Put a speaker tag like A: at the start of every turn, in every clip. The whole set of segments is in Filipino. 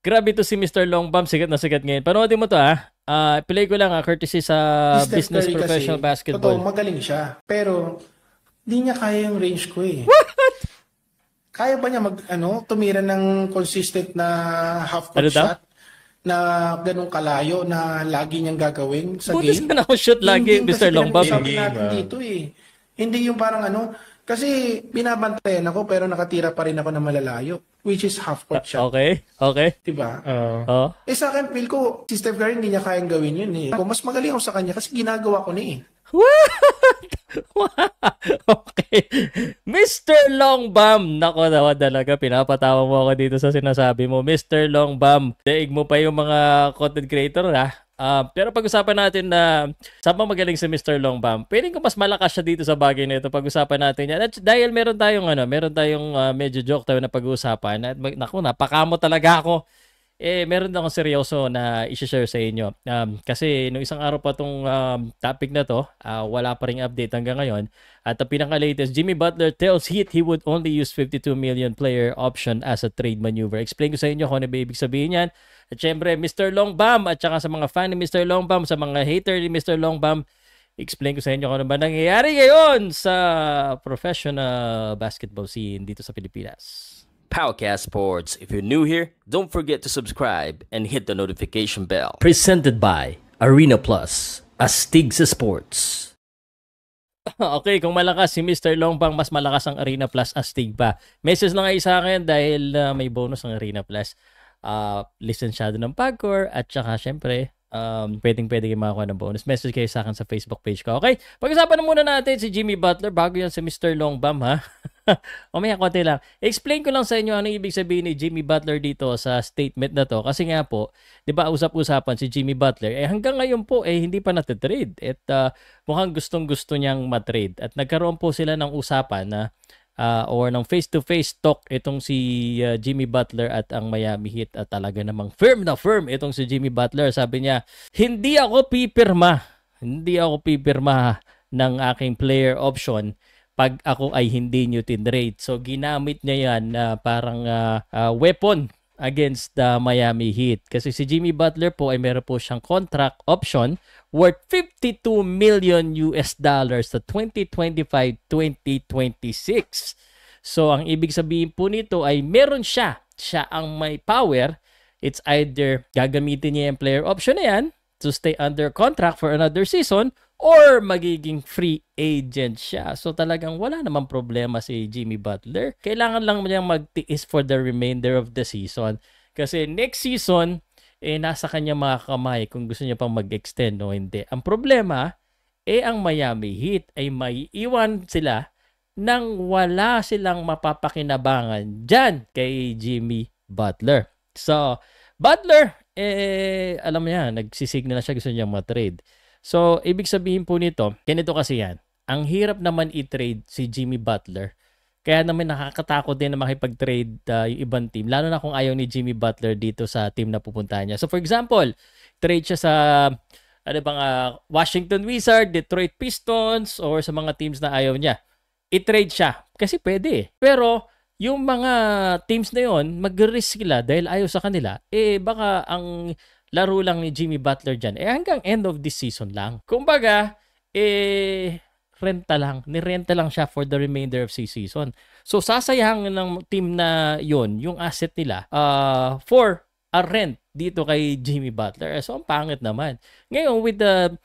A: Grabe to si Mr. Longbam, sikat na sikat ngayon. Panoodin mo to play ko lang courtesy sa
B: Si Steph
A: Business
B: Curry
A: Professional
B: kasi,
A: Basketball.
B: totoo, magaling siya. Pero, di niya kaya yung range ko eh.
A: What?
B: Kaya ba niya tumira ng consistent na half-court shot na ganun kalayo na lagi niyang gagawin sa
A: Buti
B: game?
A: sana ako shoot lagi, Mr. Longbam.
B: Sabi natin dito eh. Hindi yung parang kasi binabantayan ako pero nakatira pa rin ako na malalayo, which is half-court shot.
A: Okay.
B: Diba? Sa akin, feel ko, si Steph Curry hindi niya kayang gawin yun eh. Mas magaling ako sa kanya kasi ginagawa ko na eh.
A: What? Okay. Mr. Longbam. Nako naman talaga. Pinapatawa mo ako dito sa sinasabi mo. Mr. Longbam. Daig mo pa yung mga content creator pero pag-usapan natin na sabang magaling si Mr. Longbam, pwedeng ko mas malakas siya dito sa bagay na ito. Pag-usapan natin yan. At dahil meron tayong medyo joke tayo na pag-uusapan. At naku, napakamo talaga ako. Meron akong seryoso na i-share sa inyo. Kasi nung isang araw pa tong topic na to, wala pa ring update hanggang ngayon. At ang pinaka-latest, Jimmy Butler tells Heat he would only use 52 million player option as a trade maneuver. Explain ko sa inyo kung ano ba ibig sabihin yan. At syempre, Mr. Longbam at saka sa mga fan ni Mr. Longbam, sa mga hater ni Mr. Longbam, explain ko sa inyo kung ano ba nangyayari ngayon sa professional basketball scene dito sa Pilipinas.
C: Powercast Sports. If you're new here, don't forget to subscribe and hit the notification bell.
A: Presented by Arena Plus, Astig sa Sports. Okay, kung malakas si Mr. Longbam, mas malakas ang Arena Plus Astig pa. Message lang ay sa akin dahil may bonus ang Arena Plus. Lisensyado ng Pagcor at saka syempre pwedeng kayo makakuha ng bonus. Message kayo sa akin sa Facebook page ko. Okay? Pag-usapan na muna natin si Jimmy Butler bago yan si Mr. Longbam Umaya konti lang. Explain ko lang sa inyo ano ibig sabihin ni Jimmy Butler dito sa statement na to. Kasi nga po, di ba usap-usapan si Jimmy Butler, hanggang ngayon po hindi pa natitrade. At mukhang gustong-gusto niyang matrade. At nagkaroon po sila ng usapan na or ng face-to-face talk itong si Jimmy Butler at ang Miami Heat. At talaga namang firm na firm itong si Jimmy Butler. Sabi niya, hindi ako pipirma ng aking player option pag ako ay hindi nyo tinrade. So, ginamit niya yan na parang weapon against the Miami Heat. Kasi si Jimmy Butler po ay meron po siyang contract option worth $52 million sa 2025-2026. So, ang ibig sabihin po nito ay meron siya ang may power. It's either gagamitin niya yung player option na yan to stay under contract for another season or magiging free agent siya. So talagang wala namang problema si Jimmy Butler. Kailangan lang niyang magtiis for the remainder of the season. Kasi next season, nasa kanya mga kamay kung gusto niya pang mag-extend o hindi. Ang problema, ang Miami Heat ay maiiwan sila nang wala silang mapapakinabangan dyan kay Jimmy Butler. So, Butler, alam mo yan, nagsisignal na siya, gusto niyang matrade. So, ibig sabihin po nito, ganito kasi yan. Ang hirap naman i-trade si Jimmy Butler. Kaya naman nakakatakot din na makipag-trade yung ibang team. Lalo na kung ayaw ni Jimmy Butler dito sa team na pupuntahan niya. So, for example, trade siya sa Washington Wizards, Detroit Pistons, or sa mga teams na ayaw niya. I-trade siya. Kasi pwede. Pero, yung mga teams na yon mag-risk sila dahil ayaw sa kanila. Baka ang laro lang ni Jimmy Butler dyan, hanggang end of this season lang. Kumbaga, renta lang siya for the remainder of the season. So, sasayangin ng team na yon yung asset nila for a rent dito kay Jimmy Butler. So, ang pangit naman. Ngayon, with the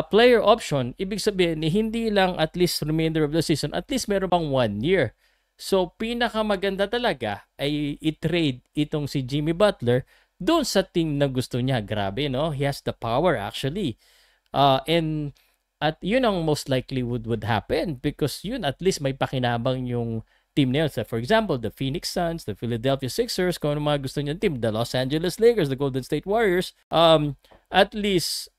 A: player option, ibig sabihin, hindi lang at least remainder of the season, at least meron pang 1 year. So, pinakamaganda talaga ay i-trade itong si Jimmy Butler doon sa team na gusto niya. Grabe, no? He has the power actually. And at yun ang most likely would happen because yun at least may pakinabang yung team na yun. So for example, the Phoenix Suns, the Philadelphia Sixers, kung ano mga gusto niyang team, the Los Angeles Lakers, the Golden State Warriors, at least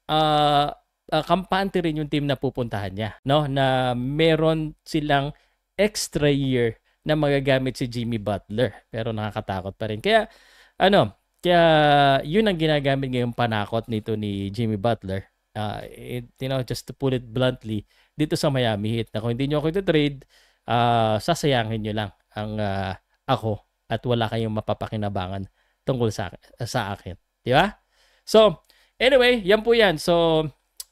A: kampante rin yung team na pupuntahan niya, no? Na meron silang extra year na magagamit si Jimmy Butler. Pero nakakatakot pa rin. Kaya yun ang ginagamit ngayong panakot nito ni Jimmy Butler. Just to put it bluntly, dito sa Miami Heat, na kung hindi nyo ako ito-trade, sasayangin nyo lang ang ako at wala kayong mapapakinabangan tungkol sa akin. Di ba? So, anyway, yan po yan. So,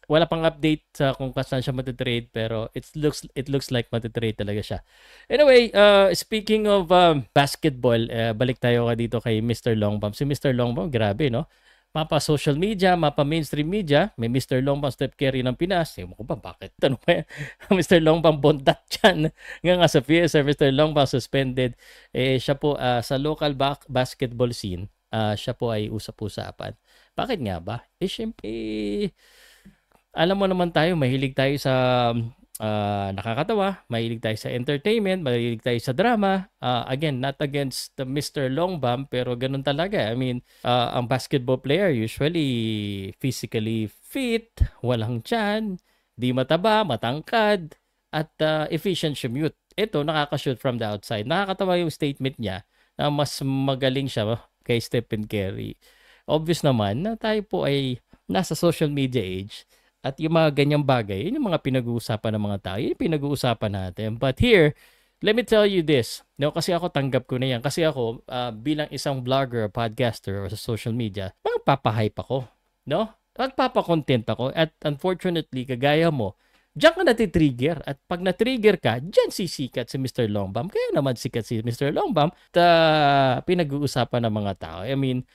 A: wala pang update sa kung saan siya matitrade pero it looks like matitrade talaga siya. Anyway, speaking of basketball, balik tayo dito kay Mr. Longbomb. Si Mr. Longbomb, grabe, no? Mapa social media, mapa mainstream media, may Mr. Longbomb Steph Curry ng Pinas. Ewan ko ba, bakit? Ano ba yan? Mr. Longbomb bondat dyan. Nga sa PSR, Mr. Longbomb suspended. Siya po sa local basketball scene, siya po ay usap-usapan. Bakit nga ba? Siyempre, alam mo naman tayo, mahilig tayo sa nakakatawa, mahilig tayo sa entertainment, mahilig tayo sa drama. Again, not against the Mr. Longbomb, pero ganun talaga. I mean, ang basketball player usually physically fit, walang tiyan, di mataba, matangkad, at efficient shoot. Ito, nakaka-shoot from the outside. Nakakatawa yung statement niya na mas magaling siya kay Stephen Curry. Obvious naman na tayo po ay nasa social media age. At yung mga ganyang bagay, yun yung mga pinag-uusapan ng mga tao. Yun yung pinag-uusapan natin. But here, let me tell you this. No, kasi ako tanggap ko na yan. Kasi ako, bilang isang vlogger, podcaster, or sa social media, magpapahype ako. No? Magpapakontent ako. At unfortunately, kagaya mo, diyan ka natitrigger. At pag natrigger ka, diyan sisikat si Mr. Longbomb. Kaya naman sikat si Mr. Longbomb. Pinag-uusapan ng mga tao. I mean,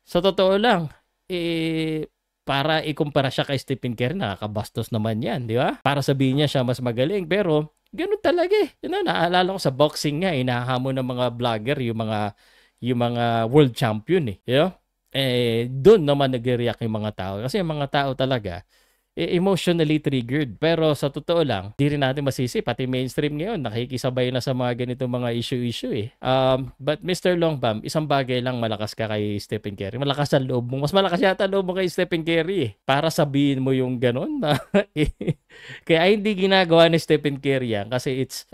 A: sa totoo lang, para ikumpara siya kay Stephen Curry, nakakabastos naman yan, di ba? Para sabihin niya siya mas magaling, pero ganun talaga eh. Naalala ko sa boxing nga, inahamon ng mga vlogger, yung mga world champion eh. You know? Doon naman nag-react yung mga tao. Kasi yung mga tao talaga, emotionally triggered. Pero sa totoo lang, di rin natin masisi. Pati mainstream ngayon, nakikisabay na sa mga ganitong mga issue eh. But Mr. Longbomb, isang bagay lang malakas ka kay Stephen Curry. Malakas ang loob mo. Mas malakas yata loob mo kay Stephen Curry eh. Para sabihin mo yung ganon. Kaya hindi ginagawa ni Stephen Curry yan. Kasi it's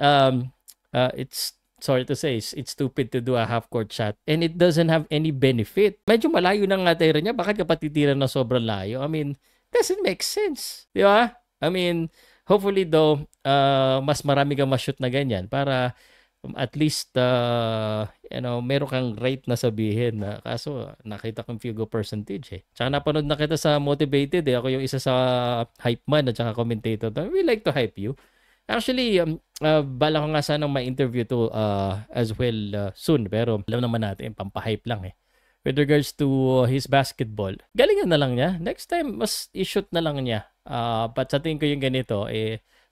A: sorry to say, it's stupid to do a half-court shot and it doesn't have any benefit. Medyo malayo na nga tayo niya. Bakit ka patitira na sobrang layo? I mean, doesn't make sense. Di ba? I mean, hopefully though, mas marami kang ma-shoot na ganyan para at least, meron kang rate na sabihin. Kaso, nakita kong field goal percentage eh. Tsaka napanood na kita sa Motivated eh. Ako yung isa sa hype man at saka commentator. We like to hype you. Actually, bala ko nga sanang ma-interview to as well soon. Pero alam naman natin, pampahype lang eh. With regards to his basketball, galingan na lang niya. Next time, mas i-shoot na lang niya. But sa tingin ko yung ganito,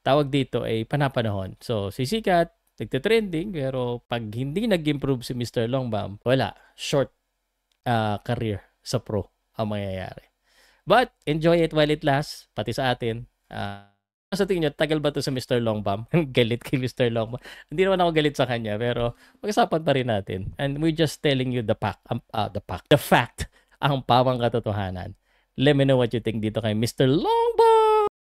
A: tawag dito ay panapanahon. So, sisikat, nagte-trending, pero pag hindi nag-improve si Mr. Longbomb, wala. Short career sa pro ang mangyayari. But, enjoy it while it lasts, pati sa atin. Sa tingin nyo, tagal ba to sa Mr. Longbomb? Galit kay Mr. Longbomb. Hindi naman ako galit sa kanya, pero mag-usapan pa rin natin. And we're just telling you the fact, ang pawang katotohanan. Let me know what you think dito kay Mr. Longbomb.